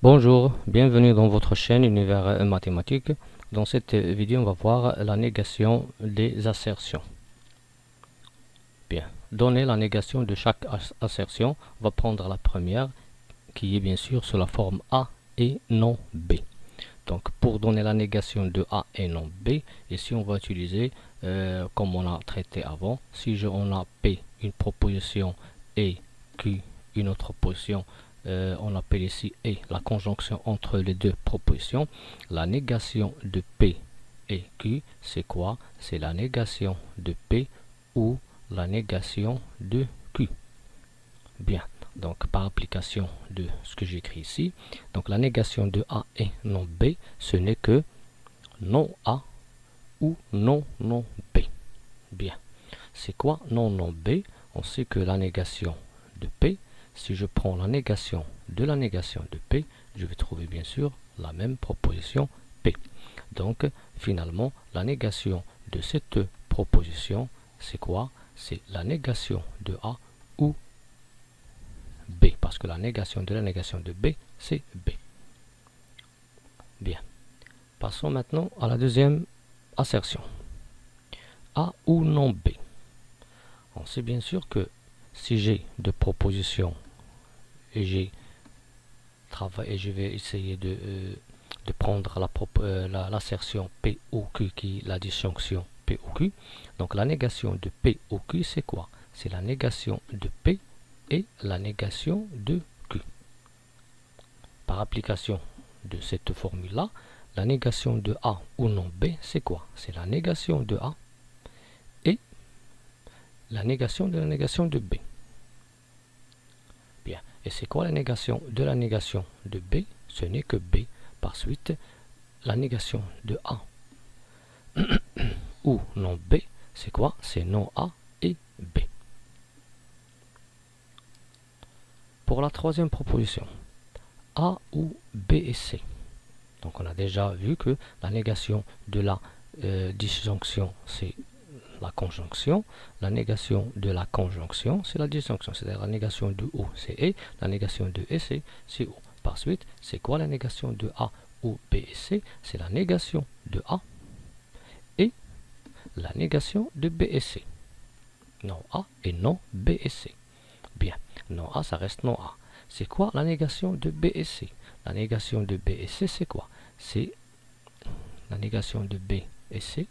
Bonjour, bienvenue dans votre chaîne Univers Mathématique. Dans cette vidéo, on va voir la négation des assertions. Bien, donner la négation de chaque assertion, on va prendre la première, qui est bien sûr sous la forme A et non B. Donc, pour donner la négation de A et non B, ici on va utiliser, comme on a traité avant, si on a P, une proposition, et Q, une autre proposition, on appelle ici et la conjonction entre les deux propositions. La négation de P et Q, c'est quoi? C'est la négation de P ou la négation de Q. Bien, donc par application de ce que j'écris ici, donc la négation de A et non B, ce n'est que non A ou non B. Bien, c'est quoi non B? On sait que la négation de P, si je prends la négation de P, je vais trouver bien sûr la même proposition P. Donc finalement, la négation de cette proposition, c'est quoi? C'est la négation de A ou B, parce que la négation de B, c'est B. Bien. Passons maintenant à la deuxième assertion. A ou non B. On sait bien sûr que si j'ai deux propositions et je vais essayer de prendre l'assertion P ou Q qui est la disjonction P ou Q. Donc la négation de P ou Q, c'est quoi? C'est la négation de P et la négation de Q. Par application de cette formule-là, la négation de A ou non B, c'est quoi? C'est la négation de A et la négation de B. Bien. Et c'est quoi la négation de B? Ce n'est que B. Par suite, la négation de A ou non B, c'est quoi? C'est non A et B. Pour la troisième proposition, A ou B et C. Donc on a déjà vu que la négation de la disjonction, c'est la conjonction. La négation de la conjonction, c'est la disjonction. C'est-à-dire la négation de O, c'est E. La négation de E, c'est O. Par suite, c'est quoi la négation de A ou B et C? C'est la négation de A et la négation de B et C. Non A et non B et C. Bien, non A, ça reste non A. C'est quoi la négation de B et C? La négation de B et C, c'est quoi? C'est la négation de B et C.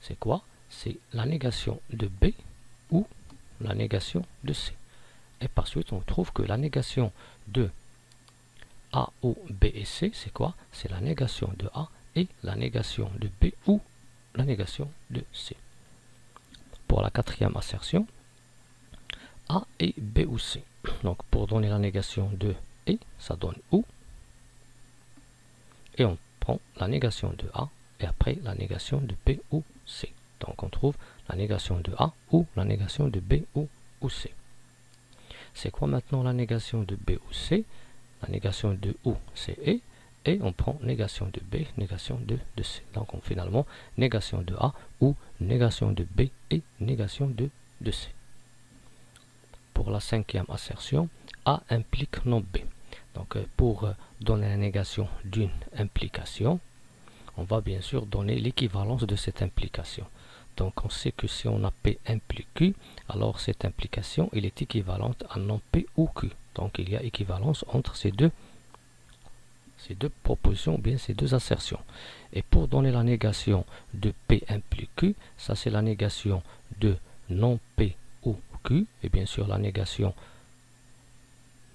C'est quoi? C'est la négation de B ou la négation de C. Et par suite, on trouve que la négation de A ou B et C, c'est quoi? C'est la négation de A et la négation de B ou la négation de C. Pour la quatrième assertion, A et B ou C. Donc pour donner la négation de E, ça donne OU. Et on prend la négation de A et après la négation de B ou C. Donc on trouve la négation de A ou la négation de B ou C. C'est quoi maintenant la négation de B ou C? La négation de OU, c'est E. Et on prend négation de B, négation de C. Donc finalement, négation de A ou négation de B et négation de C. Pour la cinquième assertion, A implique non B. Donc pour donner la négation d'une implication, on va bien sûr donner l'équivalence de cette implication. Donc on sait que si on a P implique Q, alors cette implication elle est équivalente à non P ou Q. Donc il y a équivalence entre ces deux propositions, ou bien ces deux assertions. Et pour donner la négation de P implique Q, ça c'est la négation de non P ou Q, et bien sûr la négation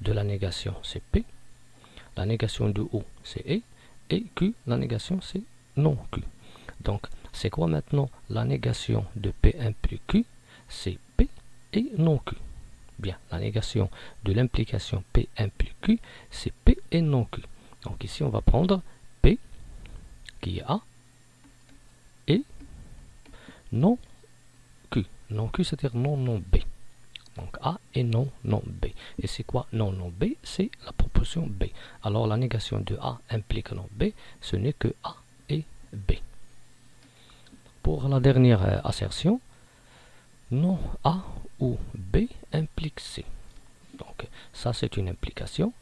de la négation c'est P, la négation de O c'est E, et Q, la négation c'est non Q. Donc c'est quoi maintenant la négation de P implique Q? C'est P et non Q. Bien, la négation de l'implication P implique Q, c'est P et non Q. Donc ici on va prendre P qui est A et non Q. Non Q, c'est-à-dire non B. Donc A et non B. Et c'est quoi non B? C'est la proposition B. Alors la négation de A implique non B, ce n'est que A et B. Pour la dernière assertion, non A ou B implique C. Donc ça c'est une implication.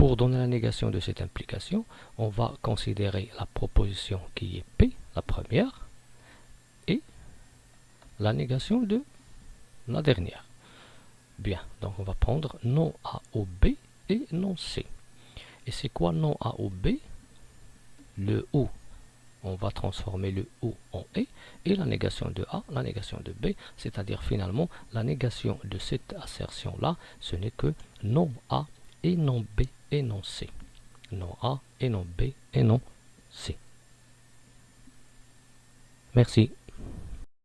Pour donner la négation de cette implication, on va considérer la proposition qui est P, la première, et la négation de la dernière. Bien, donc on va prendre non A ou B et non C. Et c'est quoi non A ou B? Le OU, on va transformer le OU en E, et la négation de A, la négation de B, c'est-à-dire finalement la négation de cette assertion-là, ce n'est que non A et non B et non C. Non A et non B et non C. Merci.